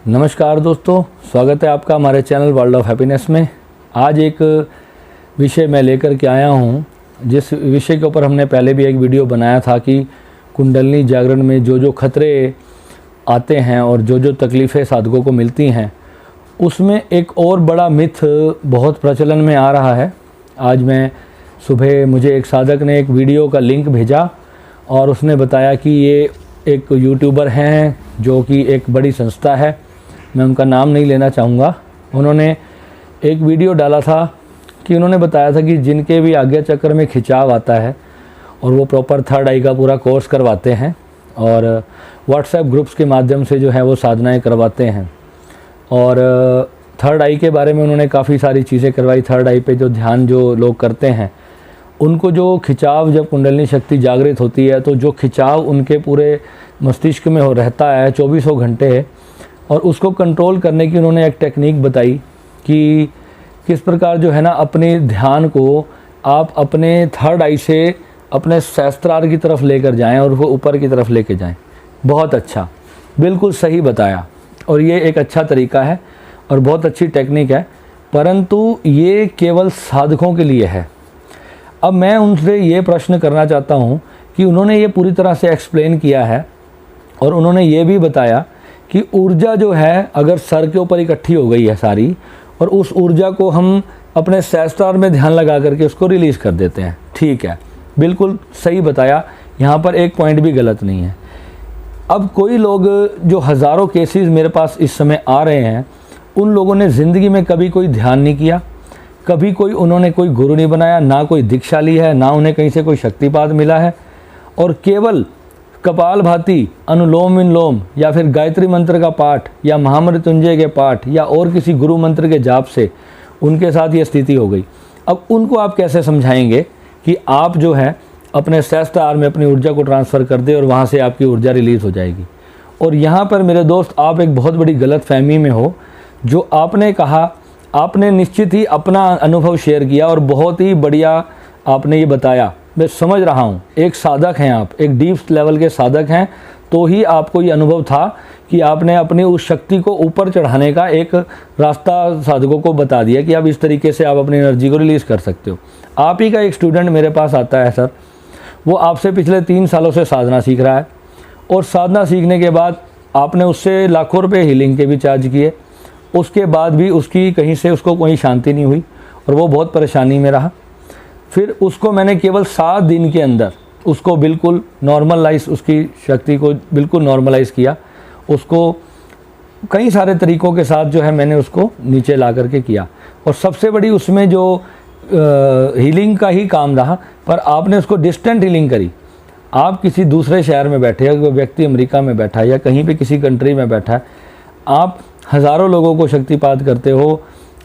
नमस्कार दोस्तों, स्वागत है आपका हमारे चैनल वर्ल्ड ऑफ हैप्पीनेस में। आज एक विषय मैं लेकर के आया हूं, जिस विषय के ऊपर हमने पहले भी एक वीडियो बनाया था कि कुंडलिनी जागरण में जो जो खतरे आते हैं और जो जो तकलीफ़ें साधकों को मिलती हैं, उसमें एक और बड़ा मिथ बहुत प्रचलन में आ रहा है। आज मैं सुबह मुझे एक साधक ने एक वीडियो का लिंक भेजा और उसने बताया कि ये एक यूट्यूबर हैं जो कि एक बड़ी संस्था है, मैं उनका नाम नहीं लेना चाहूँगा। उन्होंने एक वीडियो डाला था कि उन्होंने बताया था कि जिनके भी आज्ञा चक्र में खिंचाव आता है और वो प्रॉपर थर्ड आई का पूरा कोर्स करवाते हैं और व्हाट्सएप ग्रुप्स के माध्यम से जो है वो साधनाएं करवाते हैं। और थर्ड आई के बारे में उन्होंने काफ़ी सारी चीज़ें करवाई। थर्ड आई पे जो ध्यान जो लोग करते हैं, उनको जो खिंचाव, जब कुंडलिनी शक्ति जागृत होती है तो जो खिंचाव उनके पूरे मस्तिष्क में हो रहता है 24 घंटे, और उसको कंट्रोल करने की उन्होंने एक टेक्निक बताई कि किस प्रकार जो है ना अपने ध्यान को आप अपने थर्ड आई से अपने सहस्त्रार की तरफ लेकर जाएं और वो ऊपर की तरफ लेके जाएं। बहुत अच्छा, बिल्कुल सही बताया, और ये एक अच्छा तरीका है और बहुत अच्छी टेक्निक है, परंतु ये केवल साधकों के लिए है। अब मैं उनसे ये प्रश्न करना चाहता हूँ कि उन्होंने ये पूरी तरह से एक्सप्लेन किया है और उन्होंने ये भी बताया कि ऊर्जा जो है अगर सर के ऊपर इकट्ठी हो गई है सारी, और उस ऊर्जा को हम अपने सहस्त्रार में ध्यान लगा करके उसको रिलीज़ कर देते हैं। ठीक है, बिल्कुल सही बताया, यहाँ पर एक पॉइंट भी गलत नहीं है। अब कोई लोग जो हज़ारों केसेस मेरे पास इस समय आ रहे हैं, उन लोगों ने ज़िंदगी में कभी कोई ध्यान नहीं किया, कभी कोई उन्होंने कोई गुरु नहीं बनाया, ना कोई दीक्षा ली है, ना उन्हें कहीं से कोई शक्तिपात मिला है, और केवल कपालभाति, अनुलोम विलोम या फिर गायत्री मंत्र का पाठ या महामृत्युंजय के पाठ या और किसी गुरु मंत्र के जाप से उनके साथ ये स्थिति हो गई। अब उनको आप कैसे समझाएंगे कि आप जो है अपने सहस्त्रार में अपनी ऊर्जा को ट्रांसफ़र कर दे और वहाँ से आपकी ऊर्जा रिलीज़ हो जाएगी। और यहाँ पर मेरे दोस्त, आप एक बहुत बड़ी गलत फहमी में हो। जो आपने कहा, आपने निश्चित ही अपना अनुभव शेयर किया और बहुत ही बढ़िया आपने ये बताया। मैं समझ रहा हूँ, एक साधक हैं आप, एक डीप लेवल के साधक हैं, तो ही आपको ये अनुभव था कि आपने अपनी उस शक्ति को ऊपर चढ़ाने का एक रास्ता साधकों को बता दिया कि आप इस तरीके से आप अपनी एनर्जी को रिलीज़ कर सकते हो। आप ही का एक स्टूडेंट मेरे पास आता है सर, वो आपसे पिछले 3 सालों से साधना सीख रहा है, और साधना सीखने के बाद आपने उससे लाखों रुपये हीलिंग के भी चार्ज किए, उसके बाद भी उसकी कहीं से उसको कोई शांति नहीं हुई और वो बहुत परेशानी में रहा। फिर उसको मैंने केवल 7 दिन के अंदर उसको बिल्कुल नॉर्मलाइज, उसकी शक्ति को बिल्कुल नॉर्मलाइज़ किया। उसको कई सारे तरीक़ों के साथ जो है मैंने उसको नीचे ला करके किया, और सबसे बड़ी उसमें जो हीलिंग का ही काम रहा, पर आपने उसको डिस्टेंट हीलिंग करी। आप किसी दूसरे शहर में बैठे हैं, कोई व्यक्ति अमेरिका में बैठा है या कहीं पे किसी कंट्री में बैठा है, आप हज़ारों लोगों को शक्तिपात करते हो।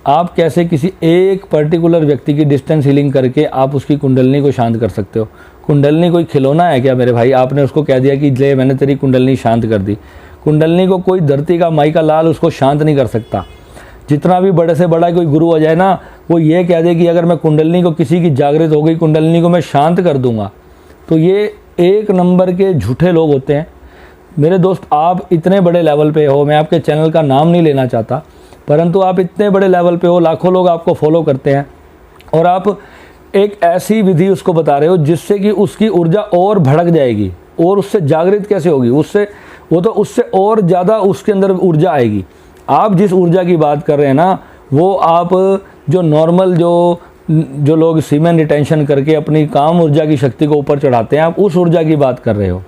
आप कैसे किसी एक पर्टिकुलर व्यक्ति की डिस्टेंस हीलिंग करके आप उसकी कुंडलिनी को शांत कर सकते हो? कुंडलिनी कोई खिलौना है क्या मेरे भाई? आपने उसको कह दिया कि ले मैंने तेरी कुंडलिनी शांत कर दी। कुंडलिनी को कोई धरती का माई का लाल उसको शांत नहीं कर सकता। जितना भी बड़े से बड़ा कोई गुरु आ जाए ना, वो ये कह दे कि अगर मैं कुंडलिनी को, किसी की जागृत हो गई कुंडलिनी को मैं शांत कर दूंगा, तो ये एक नंबर के झूठे लोग होते हैं। मेरे दोस्त, आप इतने बड़े लेवल पे हो, मैं आपके चैनल का नाम नहीं लेना चाहता, परंतु आप इतने बड़े लेवल पे हो, लाखों लोग आपको फॉलो करते हैं, और आप एक ऐसी विधि उसको बता रहे हो जिससे कि उसकी ऊर्जा और भड़क जाएगी, और उससे जागृत कैसे होगी, उससे और ज़्यादा उसके अंदर ऊर्जा आएगी। आप जिस ऊर्जा की बात कर रहे हैं ना, वो आप जो नॉर्मल जो लोग सीमेन रिटेंशन करके अपनी काम ऊर्जा की शक्ति को ऊपर चढ़ाते हैं, आप उस ऊर्जा की बात कर रहे हो।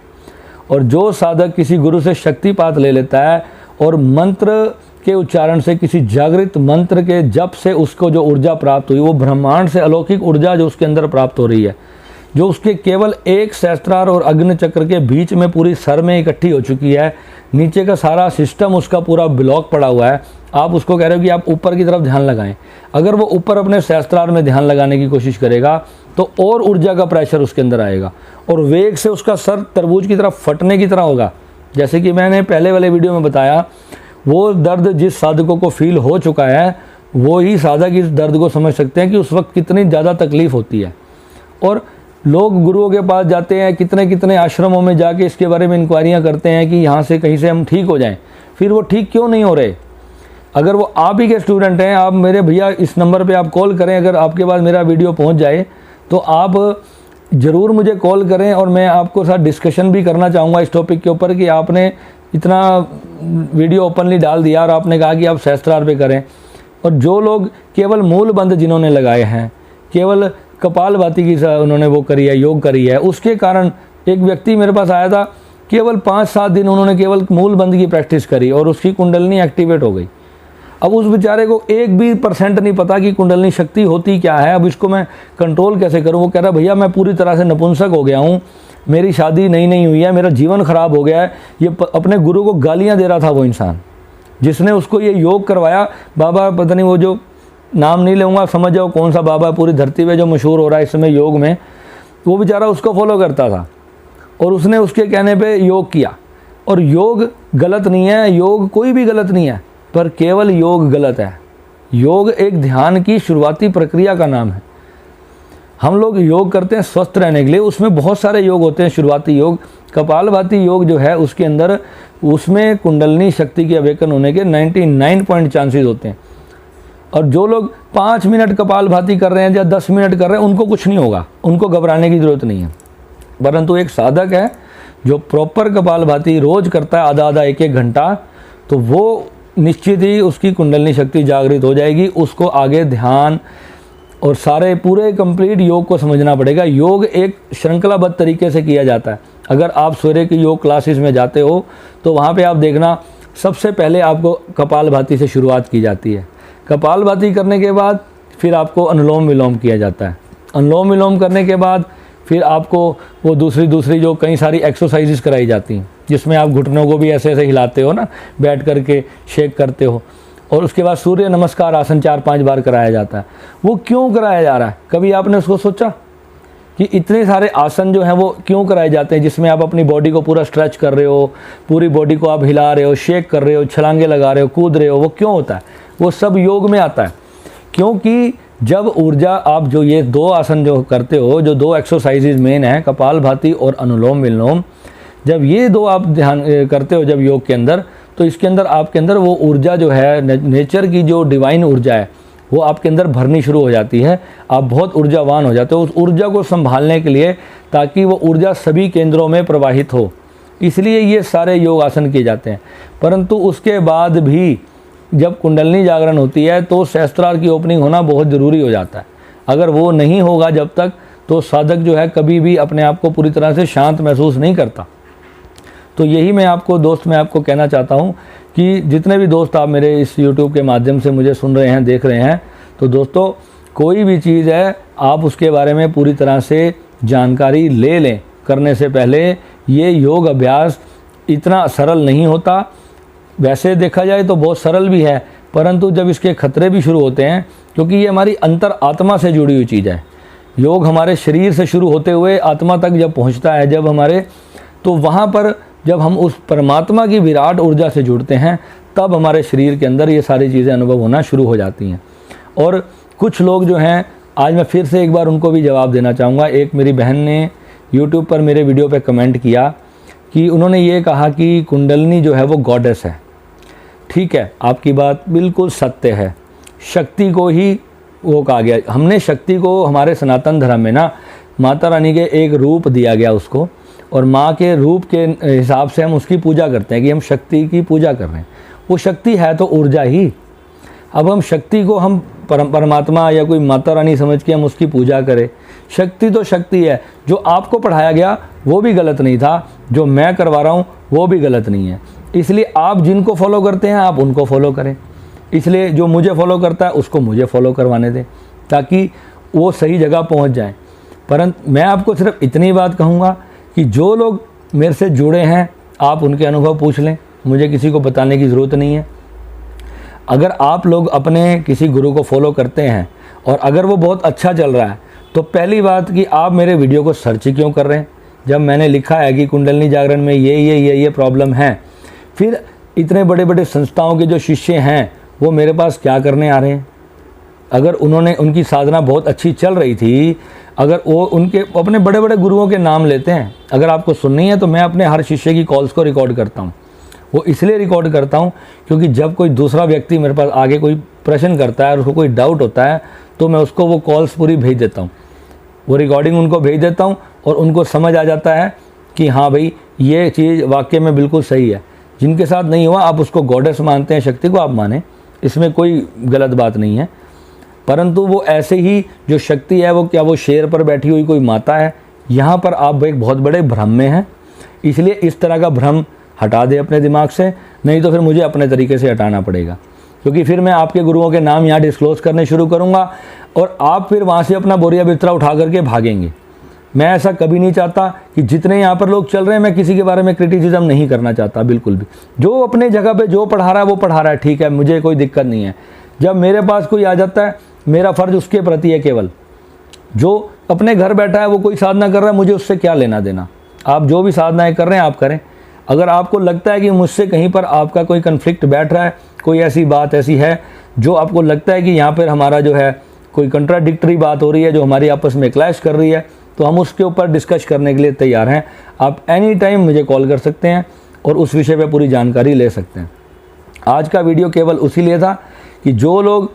और जो साधक किसी गुरु से शक्तिपात ले लेता है और मंत्र के उच्चारण से, किसी जागृत मंत्र के जप से उसको जो ऊर्जा प्राप्त हुई, वो ब्रह्मांड से अलौकिक ऊर्जा जो उसके अंदर प्राप्त हो रही है, जो उसके केवल एक सहस्त्रार और अग्नि चक्र के बीच में पूरी सर में इकट्ठी हो चुकी है, नीचे का सारा सिस्टम उसका पूरा ब्लॉक पड़ा हुआ है, आप उसको कह रहे हो कि आप ऊपर की तरफ ध्यान लगाएं। अगर वो ऊपर अपने सहस्त्रार में ध्यान लगाने की कोशिश करेगा तो और ऊर्जा का प्रेशर उसके अंदर आएगा और वेग से उसका सर तरबूज की तरफ फटने की तरह होगा। जैसे कि मैंने पहले वाले वीडियो में बताया, वो दर्द जिस साधकों को फील हो चुका है, वो ही साधक इस दर्द को समझ सकते हैं कि उस वक्त कितनी ज़्यादा तकलीफ़ होती है। और लोग गुरुओं के पास जाते हैं, कितने कितने आश्रमों में जाके इसके बारे में इंक्वायरियाँ करते हैं कि यहाँ से कहीं से हम ठीक हो जाएं। फिर वो ठीक क्यों नहीं हो रहे? अगर वो आप ही के स्टूडेंट हैं, आप मेरे भैया इस नंबर पे आप कॉल करें, अगर आपके पास मेरा वीडियो पहुंच जाए तो आप ज़रूर मुझे कॉल करें और मैं आपको साथ डिस्कशन भी करना चाहूँगा इस टॉपिक के ऊपर कि आपने इतना वीडियो ओपनली डाल दिया और आपने कहा कि आप सहस्त्रार पे करें। और जो लोग केवल मूल बंध जिन्होंने लगाए हैं, केवल कपालभाति की उन्होंने वो करी है, योग करी है, उसके कारण एक व्यक्ति मेरे पास आया था, केवल 5-7 दिन उन्होंने केवल मूल बंध की प्रैक्टिस करी और उसकी कुंडलनी एक्टिवेट हो गई। अब उस बेचारे को 1% नहीं पता कि कुंडलनी शक्ति होती क्या है, अब इसको मैं कंट्रोल कैसे करूं। वो कह रहा भैया मैं पूरी तरह से नपुंसक हो गया हूं, मेरी शादी नहीं हुई है, मेरा जीवन खराब हो गया है। ये अपने गुरु को गालियां दे रहा था वो इंसान जिसने उसको ये योग करवाया। बाबा पता नहीं वो जो नाम नहीं लूँगा, समझ जाओ कौन सा बाबा पूरी धरती पे जो मशहूर हो रहा है इस समय योग में, वो बेचारा उसको फॉलो करता था और उसने उसके कहने पे योग किया। और योग गलत नहीं है, योग कोई भी गलत नहीं है, पर केवल योग गलत है। योग एक ध्यान की शुरुआती प्रक्रिया का नाम है। हम लोग योग करते हैं स्वस्थ रहने के लिए, उसमें बहुत सारे योग होते हैं। शुरुआती योग कपालभाति योग जो है उसके अंदर, उसमें कुंडलनी शक्ति के अवेकन होने के 99 चांसेस होते हैं। और जो लोग 5 मिनट कपालभाति कर रहे हैं या 10 मिनट कर रहे हैं उनको कुछ नहीं होगा, उनको घबराने की ज़रूरत नहीं है। परंतु एक साधक है जो प्रॉपर कपालभाति रोज़ करता है आधा 1 घंटा, तो वो निश्चित ही उसकी कुंडलनी शक्ति जागृत हो जाएगी। उसको आगे ध्यान और सारे पूरे कंप्लीट योग को समझना पड़ेगा। योग एक श्रृंखलाबद्ध तरीके से किया जाता है। अगर आप सवेरे की योग क्लासेस में जाते हो तो वहाँ पे आप देखना सबसे पहले आपको कपालभाति से शुरुआत की जाती है। कपालभाति करने के बाद फिर आपको अनुलोम विलोम किया जाता है। अनुलोम विलोम करने के बाद फिर आपको वो दूसरी जो कई सारी एक्सरसाइजेस कराई जाती हैं, जिसमें आप घुटनों को भी ऐसे हिलाते हो ना, बैठ करके शेक करते हो। और उसके बाद सूर्य नमस्कार आसन 4-5 बार कराया जाता है। वो क्यों कराया जा रहा है, कभी आपने उसको सोचा कि इतने सारे आसन जो हैं वो क्यों कराए जाते हैं, जिसमें आप अपनी बॉडी को पूरा स्ट्रेच कर रहे हो, पूरी बॉडी को आप हिला रहे हो, शेक कर रहे हो, छलांगे लगा रहे हो, कूद रहे हो। वो क्यों होता है? वो सब योग में आता है। क्योंकि जब ऊर्जा आप जो ये 2 आसन जो करते हो, जो 2 एक्सरसाइजेज मेन है कपालभाति और अनुलोम विलोम, जब ये 2 आप ध्यान करते हो जब योग के अंदर, तो इसके अंदर आपके अंदर वो ऊर्जा जो है नेचर की जो डिवाइन ऊर्जा है वो आपके अंदर भरनी शुरू हो जाती है। आप बहुत ऊर्जावान हो जाते हो उस ऊर्जा को संभालने के लिए, ताकि वो ऊर्जा सभी केंद्रों में प्रवाहित हो। इसलिए ये सारे योग आसन किए जाते हैं। परंतु उसके बाद भी जब कुंडलनी जागरण होती है तो सहस्त्रार की ओपनिंग होना बहुत ज़रूरी हो जाता है। अगर वो नहीं होगा जब तक, तो साधक जो है कभी भी अपने आप को पूरी तरह से शांत महसूस नहीं करता। तो यही मैं आपको कहना चाहता हूँ कि जितने भी दोस्त आप मेरे इस YouTube के माध्यम से मुझे सुन रहे हैं, देख रहे हैं, तो दोस्तों कोई भी चीज़ है आप उसके बारे में पूरी तरह से जानकारी ले लें। करने से पहले ये योग अभ्यास इतना सरल नहीं होता। वैसे देखा जाए तो बहुत सरल भी है, परंतु जब इसके खतरे भी शुरू होते हैं, क्योंकि ये हमारी अंतर आत्मा से जुड़ी हुई चीज़ है। योग हमारे शरीर से शुरू होते हुए आत्मा तक जब पहुंचता है, जब हमारे, तो वहाँ पर जब हम उस परमात्मा की विराट ऊर्जा से जुड़ते हैं, तब हमारे शरीर के अंदर ये सारी चीज़ें अनुभव होना शुरू हो जाती हैं। और कुछ लोग जो हैं, आज मैं फिर से एक बार उनको भी जवाब देना चाहूँगा। एक मेरी बहन ने YouTube पर मेरे वीडियो पे कमेंट किया कि उन्होंने ये कहा कि कुंडलनी जो है वो गॉडेस है। ठीक है, आपकी बात बिल्कुल सत्य है। शक्ति को ही वो कहा गया। हमने शक्ति को हमारे सनातन धर्म में ना माता रानी के एक रूप दिया गया उसको, और माँ के रूप के हिसाब से हम उसकी पूजा करते हैं कि हम शक्ति की पूजा कर रहे हैं। वो शक्ति है तो ऊर्जा ही। अब हम शक्ति को हम परमात्मा या कोई माता रानी समझ के हम उसकी पूजा करें। शक्ति तो शक्ति है। जो आपको पढ़ाया गया वो भी गलत नहीं था, जो मैं करवा रहा हूँ वो भी गलत नहीं है। इसलिए आप जिनको फॉलो करते हैं आप उनको फॉलो करें। इसलिए जो मुझे फॉलो करता है उसको मुझे फॉलो करवाने दें, ताकि वो सही जगह पहुँच जाए। परंतु मैं आपको सिर्फ इतनी बात कहूँगा कि जो लोग मेरे से जुड़े हैं आप उनके अनुभव पूछ लें, मुझे किसी को बताने की ज़रूरत नहीं है। अगर आप लोग अपने किसी गुरु को फॉलो करते हैं और अगर वो बहुत अच्छा चल रहा है, तो पहली बात कि आप मेरे वीडियो को सर्च क्यों कर रहे हैं। जब मैंने लिखा है कि कुंडलनी जागरण में ये प्रॉब्लम है, फिर इतने बड़े बड़े संस्थाओं के जो शिष्य हैं वो मेरे पास क्या करने आ रहे हैं। अगर उनकी साधना बहुत अच्छी चल रही थी, अगर वो उनके अपने बड़े बड़े गुरुओं के नाम लेते हैं, अगर आपको सुननी है तो मैं अपने हर शिष्य की कॉल्स को रिकॉर्ड करता हूँ। वो इसलिए रिकॉर्ड करता हूँ क्योंकि जब कोई दूसरा व्यक्ति मेरे पास आगे कोई प्रश्न करता है और उसको कोई डाउट होता है तो मैं उसको वो कॉल्स पूरी भेज देता हूँ, वो रिकॉर्डिंग उनको भेज देता हूँ और उनको समझ आ जाता है कि हाँ भाई ये चीज़ वाकई में बिल्कुल सही है। जिनके साथ नहीं हुआ आप उसको गॉडेस मानते हैं, शक्ति को आप माने, इसमें कोई गलत बात नहीं है। परंतु वो ऐसे ही जो शक्ति है वो क्या वो शेर पर बैठी हुई कोई माता है? यहाँ पर आप एक बहुत बड़े भ्रम में हैं। इसलिए इस तरह का भ्रम हटा दे अपने दिमाग से, नहीं तो फिर मुझे अपने तरीके से हटाना पड़ेगा, क्योंकि फिर मैं आपके गुरुओं के नाम यहाँ डिस्क्लोज़ करने शुरू करूँगा और आप फिर वहाँ से अपना बोरिया बिस्तरा उठा करके भागेंगे। मैं ऐसा कभी नहीं चाहता कि जितने यहाँ पर लोग चल रहे हैं, मैं किसी के बारे में क्रिटिसिज्म नहीं करना चाहता बिल्कुल भी। जो अपने जगह पे जो पढ़ा रहा है वो पढ़ा रहा है, ठीक है, मुझे कोई दिक्कत नहीं है। जब मेरे पास कोई आ जाता है, मेरा फ़र्ज़ उसके प्रति है केवल। जो अपने घर बैठा है वो कोई साधना कर रहा है, मुझे उससे क्या लेना देना। आप जो भी साधनाएँ कर रहे हैं आप करें। अगर आपको लगता है कि मुझसे कहीं पर आपका कोई कन्फ्लिक्ट बैठ रहा है, कोई ऐसी बात ऐसी है जो आपको लगता है कि यहाँ पर हमारा जो है कोई कंट्राडिक्टरी बात हो रही है, जो हमारी आपस में क्लैश कर रही है, तो हम उसके ऊपर डिस्कस करने के लिए तैयार हैं। आप एनी टाइम मुझे कॉल कर सकते हैं और उस विषय पे पूरी जानकारी ले सकते हैं। आज का वीडियो केवल उसी लिए था कि जो लोग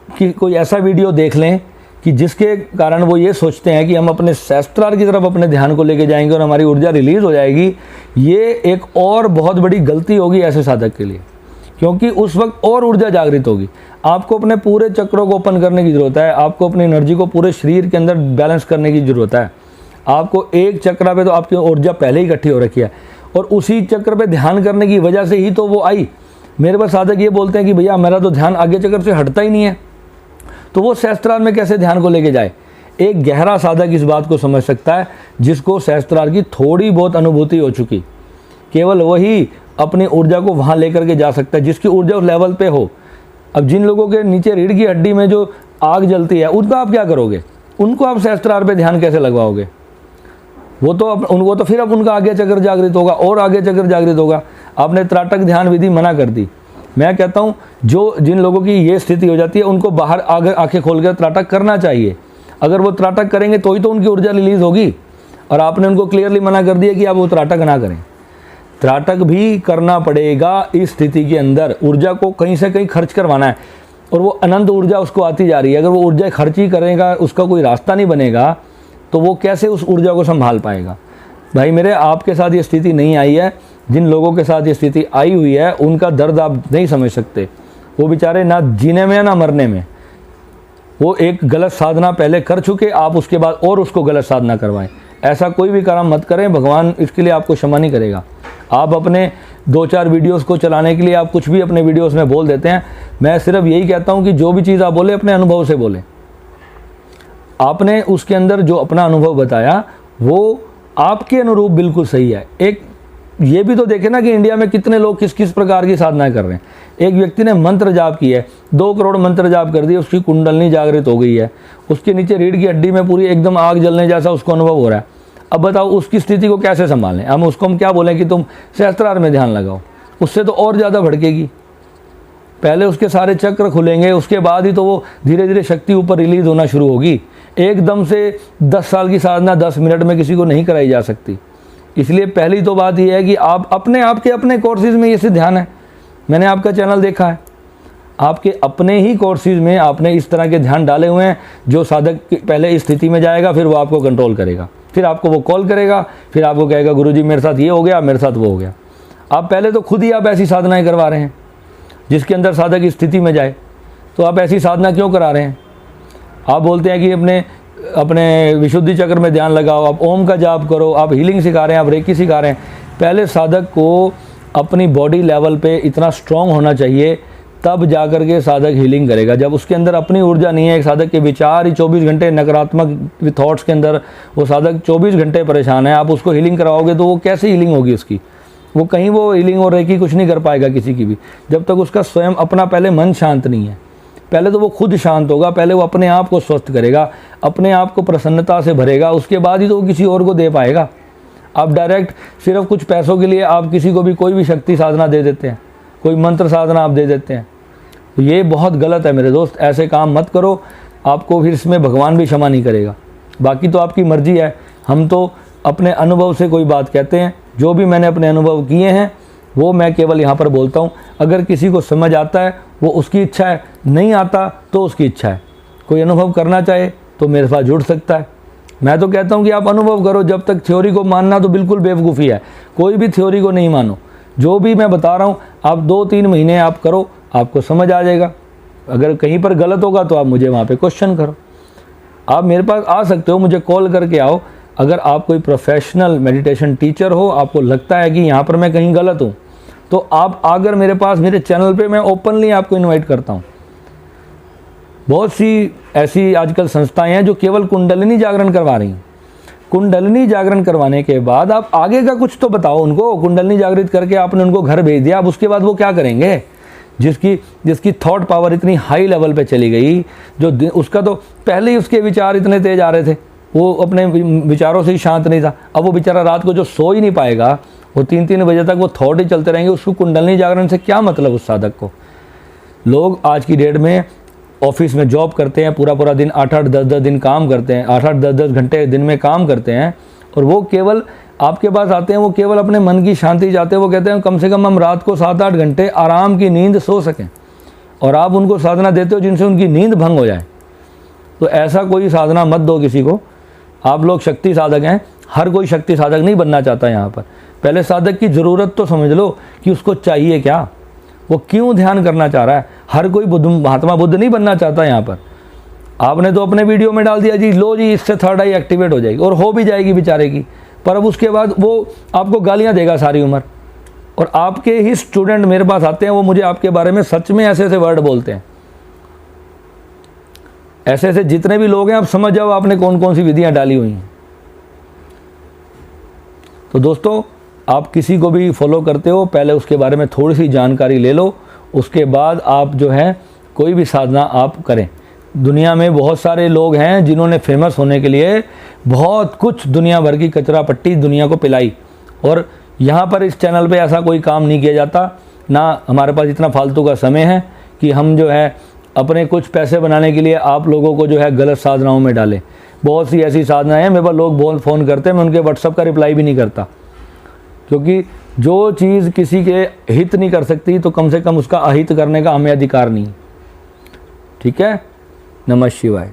कि कोई ऐसा वीडियो देख लें कि जिसके कारण वो ये सोचते हैं कि हम अपने शास्त्रार्थ की तरफ अपने ध्यान को लेके जाएंगे और हमारी ऊर्जा रिलीज़ हो जाएगी, ये एक और बहुत बड़ी गलती होगी ऐसे साधक के लिए, क्योंकि उस वक्त और ऊर्जा जागृत होगी। आपको अपने पूरे चक्रों को ओपन करने की ज़रूरत है, आपको अपनी एनर्जी को पूरे शरीर के अंदर बैलेंस करने की ज़रूरत है। आपको एक चक्र पे तो आपकी ऊर्जा पहले ही इकट्ठी हो रखी है और उसी चक्र पे ध्यान करने की वजह से ही तो वो आई। मेरे पास साधक ये बोलते हैं कि भैया मेरा तो ध्यान आगे चक्र से हटता ही नहीं है, तो वो शास्त्रार्थ में कैसे ध्यान को लेके जाए? एक गहरा साधक इस बात को समझ सकता है जिसको शास्त्रार्थ की थोड़ी बहुत अनुभूति हो चुकी, केवल वही अपनी ऊर्जा को वहाँ लेकर के जा सकता है जिसकी ऊर्जा उस लेवल पे हो। अब जिन लोगों के नीचे रीढ़ की हड्डी में जो आग जलती है उनका आप क्या करोगे? उनको आप शास्त्रार्थ पे ध्यान कैसे लगवाओगे? वो तो फिर अब उनका आगे चक्र जागृत होगा और आगे चक्र जागृत होगा। आपने त्राटक ध्यान विधि मना कर दी। मैं कहता हूँ जिन लोगों की ये स्थिति हो जाती है उनको बाहर आगे आंखें खोलकर त्राटक करना चाहिए। अगर वो त्राटक करेंगे तो ही तो उनकी ऊर्जा रिलीज होगी, और आपने उनको क्लियरली मना कर दिया कि आप वो त्राटक ना करें। त्राटक भी करना पड़ेगा इस स्थिति के अंदर। ऊर्जा को कहीं से कहीं खर्च करवाना है और वो अनंत ऊर्जा उसको आती जा रही है। अगर वो ऊर्जा खर्च ही करेगा, उसका कोई रास्ता नहीं बनेगा, तो वो कैसे उस ऊर्जा को संभाल पाएगा? भाई मेरे, आपके साथ ये स्थिति नहीं आई है। जिन लोगों के साथ ये स्थिति आई हुई है उनका दर्द आप नहीं समझ सकते। वो बेचारे ना जीने में ना मरने में, वो एक गलत साधना पहले कर चुके, आप उसके बाद और उसको गलत साधना करवाएं। ऐसा कोई भी काम मत करें, भगवान इसके लिए आपको क्षमा नहीं करेगा। आप अपने 2-4 वीडियोस को चलाने के लिए आप कुछ भी अपने वीडियोस में बोल देते हैं। मैं सिर्फ यही कहता हूं कि जो भी चीज़ आप बोले अपने अनुभव से बोलें। आपने उसके अंदर जो अपना अनुभव बताया वो आपके अनुरूप बिल्कुल सही है। एक ये भी तो देखें ना कि इंडिया में कितने लोग किस किस प्रकार की साधना कर रहे हैं। एक व्यक्ति ने मंत्र जाप की है, 2 करोड़ मंत्र जाप कर दिए, उसकी कुंडलनी जागृत हो गई है, उसके नीचे रीढ़ की हड्डी में पूरी एकदम आग जलने जैसा उसको अनुभव हो रहा है। अब बताओ उसकी स्थिति को कैसे संभालें? हम क्या बोलें कि तुम शास्त्रार्थ में ध्यान लगाओ? उससे तो और ज़्यादा भड़केगी। पहले उसके सारे चक्र खुलेंगे, उसके बाद ही तो वो धीरे धीरे शक्ति ऊपर रिलीज होना शुरू होगी। एकदम से 10 साल की साधना 10 मिनट में किसी को नहीं कराई जा सकती। इसलिए पहली तो बात यह है कि आप अपने कोर्सेज में ये से ध्यान है। मैंने आपका चैनल देखा है, आपके अपने ही कोर्सेज में आपने इस तरह के ध्यान डाले हुए हैं। जो साधक पहले इस स्थिति में जाएगा फिर वो आपको कंट्रोल करेगा, फिर आपको वो कॉल करेगा, फिर आपको कहेगा गुरुजी मेरे साथ ये हो गया, मेरे साथ वो हो गया। आप पहले तो खुद ही आप ऐसी साधनाएं करवा रहे हैं जिसके अंदर साधक इस स्थिति में जाए, तो आप ऐसी साधना क्यों करा रहे हैं? आप बोलते हैं कि अपने विशुद्धि चक्र में ध्यान लगाओ, आप ओम का जाप करो, आप हीलिंग सिखा रहे हैं, आप रेकी सिखा रहे हैं। पहले साधक को अपनी बॉडी लेवल पे इतना स्ट्रांग होना चाहिए, तब जाकर के साधक हीलिंग करेगा। जब उसके अंदर अपनी ऊर्जा नहीं है, एक साधक के विचार ही 24 घंटे नकारात्मक थॉट्स के अंदर, वो साधक 24 घंटे परेशान है, आप उसको हीलिंग कराओगे तो वो कैसे हीलिंग होगी उसकी? वो कहीं वो हीलिंग और रेकी कुछ नहीं कर पाएगा किसी की भी, जब तक उसका स्वयं अपना पहले मन शांत नहीं है। पहले तो वो खुद शांत होगा, पहले वो अपने आप को स्वस्थ करेगा, अपने आप को प्रसन्नता से भरेगा, उसके बाद ही तो वो किसी और को दे पाएगा। आप डायरेक्ट सिर्फ कुछ पैसों के लिए आप किसी को भी कोई भी शक्ति साधना दे देते हैं, कोई मंत्र साधना आप दे देते हैं, तो ये बहुत गलत है मेरे दोस्त। ऐसे काम मत करो, आपको फिर इसमें भगवान भी क्षमा नहीं करेगा। बाकी तो आपकी मर्जी है, हम तो अपने अनुभव से कोई बात कहते हैं। जो भी मैंने अपने अनुभव किए हैं वो मैं केवल यहाँ पर बोलता हूँ। अगर किसी को समझ आता है वो उसकी इच्छा है, नहीं आता तो उसकी इच्छा है। कोई अनुभव करना चाहे तो मेरे साथ जुड़ सकता है। मैं तो कहता हूँ कि आप अनुभव करो, जब तक थ्योरी को मानना तो बिल्कुल बेवकूफ़ी है। कोई भी थ्योरी को नहीं मानो, जो भी मैं बता रहा हूँ आप 2-3 महीने आप करो, आपको समझ आ जाएगा। अगर कहीं पर गलत होगा तो आप मुझे वहाँ पे क्वेश्चन करो। आप मेरे पास आ सकते हो, मुझे कॉल करके आओ। अगर आप कोई प्रोफेशनल मेडिटेशन टीचर हो, आपको लगता है कि यहाँ पर मैं कहीं गलत हूँ, तो आप आकर मेरे पास, मेरे चैनल पे मैं ओपनली आपको इनवाइट करता हूँ। बहुत सी ऐसी आजकल संस्थाएं हैं जो केवल कुंडलिनी जागरण करवा रही हैं। कुंडलिनी जागरण करवाने के बाद आप आगे का कुछ तो बताओ उनको। कुंडलिनी जागृत करके आपने उनको घर भेज दिया, अब उसके बाद वो क्या करेंगे? जिसकी थॉट पावर इतनी हाई लेवल पे चली गई, जो उसका तो पहले ही उसके विचार इतने तेज आ रहे थे, वो अपने विचारों से ही शांत नहीं था। अब वो बेचारा रात को जो सो ही नहीं पाएगा, वो 3-3 बजे तक वो थॉट ही चलते रहेंगे, उसको कुंडलिनी जागरण से क्या मतलब उस साधक को? लोग आज की डेट में ऑफिस में जॉब करते हैं, पूरा दिन 8-8, 10-10 दिन काम करते हैं, 8-8, 10-10 घंटे दिन में काम करते हैं, और वो केवल आपके पास आते हैं, वो केवल अपने मन की शांति चाहते हैं। वो कहते हैं कम से कम हम रात को 7-8 घंटे आराम की नींद सो सकें, और आप उनको साधना देते हो जिनसे उनकी नींद भंग हो जाए। तो ऐसा कोई साधना मत दो किसी को। आप लोग शक्ति साधक हैं, हर कोई शक्ति साधक नहीं बनना चाहता। यहाँ पर पहले साधक की ज़रूरत तो समझ लो कि उसको चाहिए क्या, वो क्यों ध्यान करना चाह रहा है। हर कोई महात्मा बुद्ध नहीं बनना चाहता। यहाँ पर आपने तो अपने वीडियो में डाल दिया जी, लो जी इससे थर्ड आई एक्टिवेट हो जाएगी, और हो भी जाएगी बेचारे की, पर अब उसके बाद वो आपको गालियाँ देगा सारी उम्र। और आपके ही स्टूडेंट मेरे पास आते हैं, वो मुझे आपके बारे में सच में ऐसे ऐसे वर्ड बोलते हैं। ऐसे ऐसे जितने भी लोग हैं, आप समझ जाओ आपने कौन कौन सी विधियाँ डाली हुई हैं। तो दोस्तों, आप किसी को भी फॉलो करते हो, पहले उसके बारे में थोड़ी सी जानकारी ले लो, उसके बाद आप जो है कोई भी साधना आप करें। दुनिया में बहुत सारे लोग हैं जिन्होंने फेमस होने के लिए बहुत कुछ दुनिया भर की कचरा पट्टी दुनिया को पिलाई, और यहाँ पर इस चैनल पे ऐसा कोई काम नहीं किया जाता। ना हमारे पास इतना फालतू का समय है कि हम जो है अपने कुछ पैसे बनाने के लिए आप लोगों को जो है गलत साधनाओं में डालें। बहुत सी ऐसी साधनाएं हैं, मेरे पास लोग बहुत फ़ोन करते हैं, मैं उनके व्हाट्सअप का रिप्लाई भी नहीं करता, क्योंकि जो चीज़ किसी के हित नहीं कर सकती तो कम से कम उसका अहित करने का हमें अधिकार नहीं। ठीक है। नमः शिवाय।